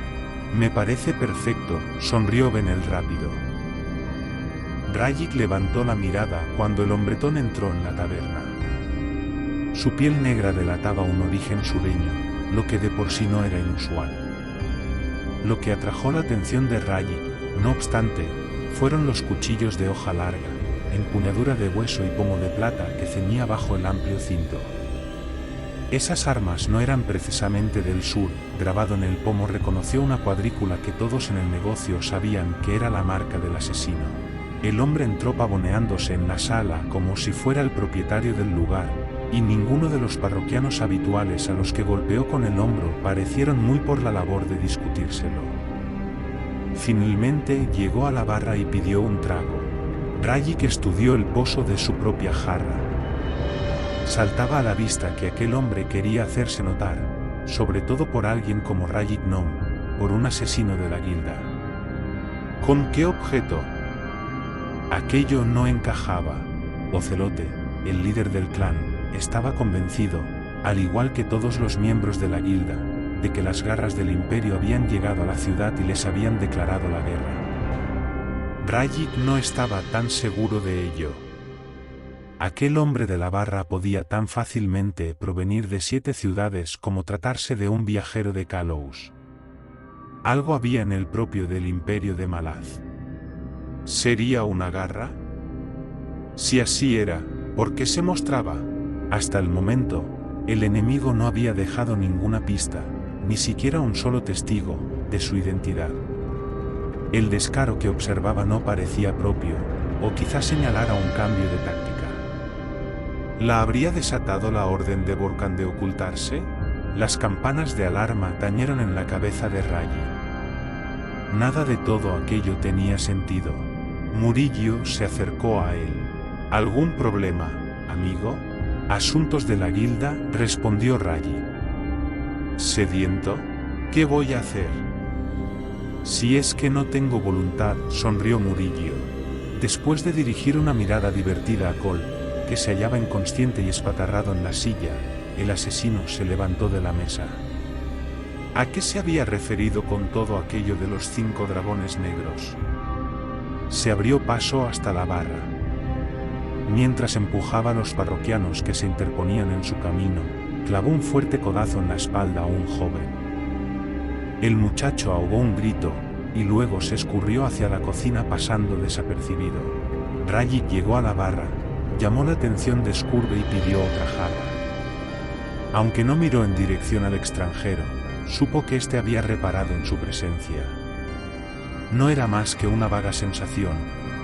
Me parece perfecto, sonrió Ben el Rápido. Rayik levantó la mirada cuando el hombretón entró en la taberna. Su piel negra delataba un origen sureño, lo que de por sí no era inusual. Lo que atrajo la atención de Rayik, no obstante, fueron los cuchillos de hoja larga, empuñadura de hueso y pomo de plata que ceñía bajo el amplio cinto. Esas armas no eran precisamente del sur. Grabado en el pomo reconoció una cuadrícula que todos en el negocio sabían que era la marca del asesino. El hombre entró pavoneándose en la sala como si fuera el propietario del lugar, y ninguno de los parroquianos habituales a los que golpeó con el hombro parecieron muy por la labor de discutírselo. Finalmente llegó a la barra y pidió un trago. Rajik estudió el pozo de su propia jarra. Saltaba a la vista que aquel hombre quería hacerse notar, sobre todo por alguien como Rajik Nom, por un asesino de la guilda. ¿Con qué objeto? Aquello no encajaba. Ocelote, el líder del clan, estaba convencido, al igual que todos los miembros de la guilda, de que las garras del imperio habían llegado a la ciudad y les habían declarado la guerra. Rajik no estaba tan seguro de ello. Aquel hombre de la barra podía tan fácilmente provenir de 7 ciudades como tratarse de un viajero de Kalos. Algo había en el propio del imperio de Malaz. ¿Sería una garra? Si así era, ¿por qué se mostraba? Hasta el momento, el enemigo no había dejado ninguna pista, ni siquiera un solo testigo, de su identidad. El descaro que observaba no parecía propio, o quizás señalara un cambio de táctica. ¿La habría desatado la orden de Borkan de ocultarse? Las campanas de alarma tañeron en la cabeza de Rajik. Nada de todo aquello tenía sentido. Murillo se acercó a él. ¿Algún problema, amigo? Asuntos de la guilda, respondió Rajik. ¿Sediento? ¿Qué voy a hacer? Si es que no tengo voluntad, sonrió Murillo. Después de dirigir una mirada divertida a Cole, que se hallaba inconsciente y espatarrado en la silla, el asesino se levantó de la mesa. ¿A qué se había referido con todo aquello de los 5 dragones negros? Se abrió paso hasta la barra. Mientras empujaba a los parroquianos que se interponían en su camino, clavó un fuerte codazo en la espalda a un joven. El muchacho ahogó un grito, y luego se escurrió hacia la cocina pasando desapercibido. Rajik llegó a la barra, llamó la atención de Scurve y pidió otra jarra. Aunque no miró en dirección al extranjero, supo que éste había reparado en su presencia. No era más que una vaga sensación,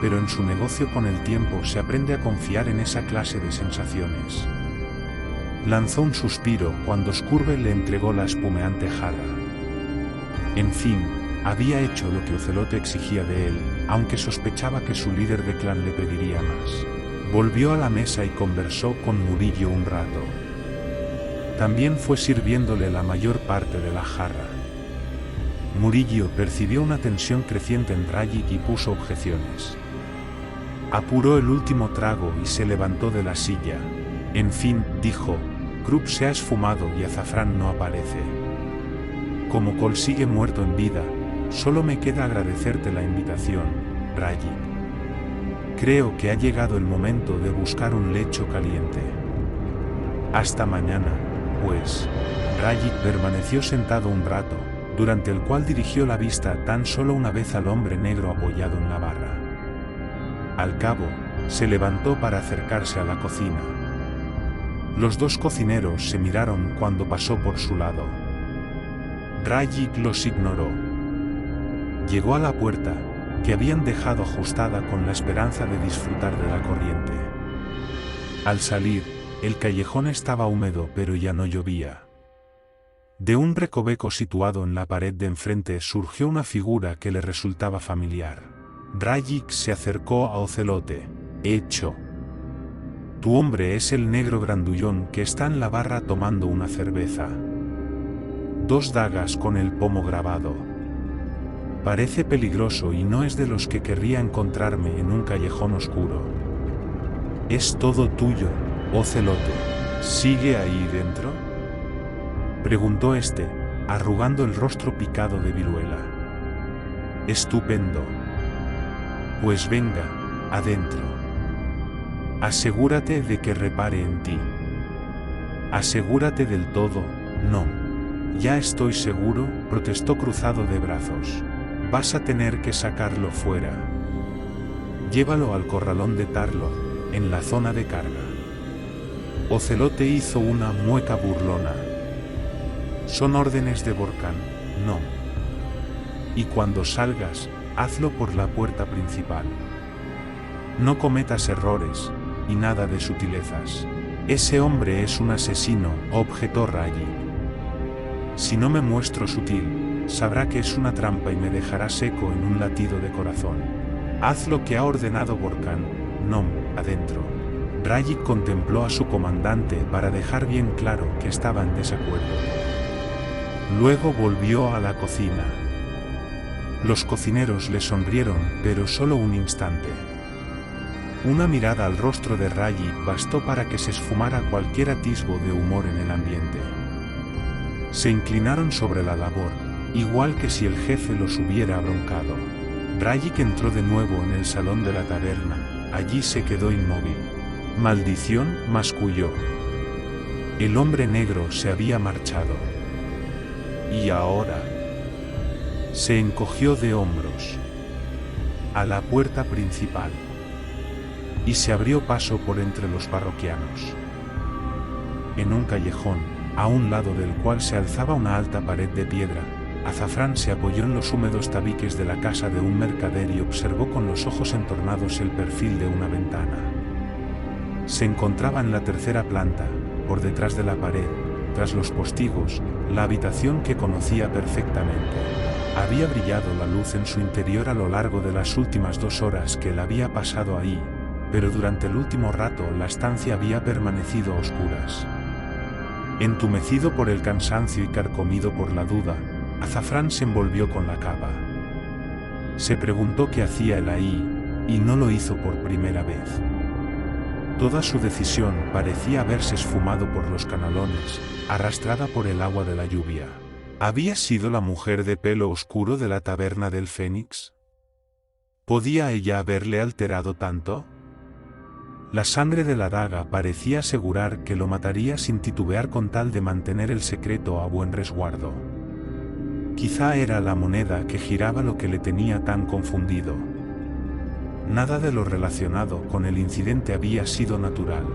pero en su negocio con el tiempo se aprende a confiar en esa clase de sensaciones. Lanzó un suspiro cuando Scurve le entregó la espumeante jarra. En fin, había hecho lo que Ocelote exigía de él, aunque sospechaba que su líder de clan le pediría más. Volvió a la mesa y conversó con Murillo un rato. También fue sirviéndole la mayor parte de la jarra. Murillo percibió una tensión creciente en Rajik y puso objeciones. Apuró el último trago y se levantó de la silla. En fin, dijo, Krupp se ha esfumado y Azafrán no aparece. Como Cole sigue muerto en vida, solo me queda agradecerte la invitación, Rajik. Creo que ha llegado el momento de buscar un lecho caliente. Hasta mañana, pues. Rajik permaneció sentado un rato, durante el cual dirigió la vista tan solo una vez al hombre negro apoyado en la barra. Al cabo, se levantó para acercarse a la cocina. Los 2 cocineros se miraron cuando pasó por su lado. Rajik los ignoró. Llegó a la puerta, que habían dejado ajustada con la esperanza de disfrutar de la corriente. Al salir, el callejón estaba húmedo pero ya no llovía. De un recoveco situado en la pared de enfrente surgió una figura que le resultaba familiar. Rajik se acercó a Ocelote. Hecho. Tu hombre es el negro grandullón que está en la barra tomando una cerveza. 2 dagas con el pomo grabado. Parece peligroso y no es de los que querría encontrarme en un callejón oscuro. ¿Es todo tuyo, Ocelote? ¿Sigue ahí dentro? Preguntó este, arrugando el rostro picado de viruela. Estupendo. Pues venga, adentro. Asegúrate de que repare en ti. Asegúrate del todo, no. Ya estoy seguro, protestó cruzado de brazos. Vas a tener que sacarlo fuera. Llévalo al corralón de Tarloth, en la zona de carga. Ocelote hizo una mueca burlona. Son órdenes de Vorkhan, no. Y cuando salgas, hazlo por la puerta principal. No cometas errores, y nada de sutilezas. Ese hombre es un asesino, objetó Raji. Si no me muestro sutil, sabrá que es una trampa y me dejará seco en un latido de corazón. Haz lo que ha ordenado Vorkhan, Nom, adentro. Raji contempló a su comandante para dejar bien claro que estaba en desacuerdo. Luego volvió a la cocina. Los cocineros le sonrieron, pero solo un instante. Una mirada al rostro de Raji bastó para que se esfumara cualquier atisbo de humor en el ambiente. Se inclinaron sobre la labor, igual que si el jefe los hubiera abroncado. Raji entró de nuevo en el salón de la taberna, allí se quedó inmóvil. Maldición, masculló. El hombre negro se había marchado. ¿Y ahora? Se encogió de hombros. A la puerta principal. Y se abrió paso por entre los parroquianos. En un callejón, a un lado del cual se alzaba una alta pared de piedra, Azafrán se apoyó en los húmedos tabiques de la casa de un mercader y observó con los ojos entornados el perfil de una ventana. Se encontraba en la tercera planta, por detrás de la pared, tras los postigos, la habitación que conocía perfectamente. Había brillado la luz en su interior a lo largo de las últimas 2 horas que él había pasado ahí, pero durante el último rato la estancia había permanecido a oscuras. Entumecido por el cansancio y carcomido por la duda, Azafrán se envolvió con la capa. Se preguntó qué hacía él ahí, y no lo hizo por primera vez. Toda su decisión parecía haberse esfumado por los canalones, arrastrada por el agua de la lluvia. ¿Había sido la mujer de pelo oscuro de la taberna del Fénix? ¿Podía ella haberle alterado tanto? La sangre de la daga parecía asegurar que lo mataría sin titubear con tal de mantener el secreto a buen resguardo. Quizá era la moneda que giraba lo que le tenía tan confundido. Nada de lo relacionado con el incidente había sido natural.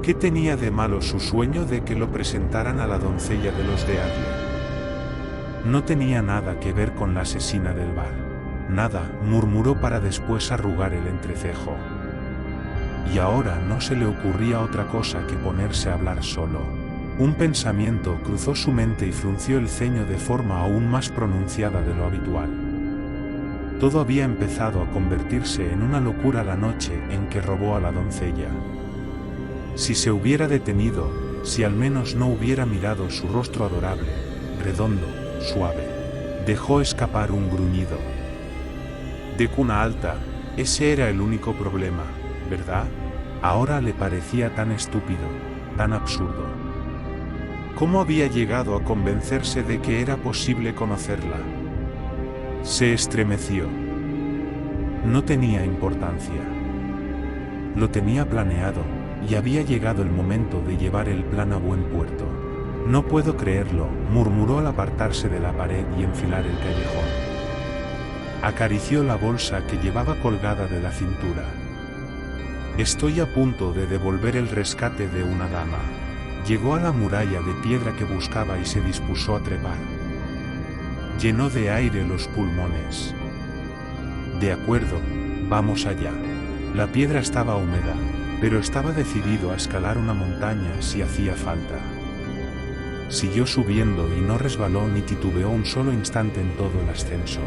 ¿Qué tenía de malo su sueño de que lo presentaran a la doncella de los de Adler? No tenía nada que ver con la asesina del bar. Nada, murmuró para después arrugar el entrecejo. Y ahora no se le ocurría otra cosa que ponerse a hablar solo. Un pensamiento cruzó su mente y frunció el ceño de forma aún más pronunciada de lo habitual. Todo había empezado a convertirse en una locura la noche en que robó a la doncella. Si se hubiera detenido, si al menos no hubiera mirado su rostro adorable, redondo, suave. Dejó escapar un gruñido. De cuna alta, ese era el único problema, ¿verdad? Ahora le parecía tan estúpido, tan absurdo. ¿Cómo había llegado a convencerse de que era posible conocerla? Se estremeció. No tenía importancia. Lo tenía planeado, y había llegado el momento de llevar el plan a buen puerto. No puedo creerlo, murmuró al apartarse de la pared y enfilar el callejón. Acarició la bolsa que llevaba colgada de la cintura. Estoy a punto de devolver el rescate de una dama. Llegó a la muralla de piedra que buscaba y se dispuso a trepar. Llenó de aire los pulmones. De acuerdo, vamos allá. La piedra estaba húmeda, pero estaba decidido a escalar una montaña si hacía falta. Siguió subiendo y no resbaló ni titubeó un solo instante en todo el ascenso.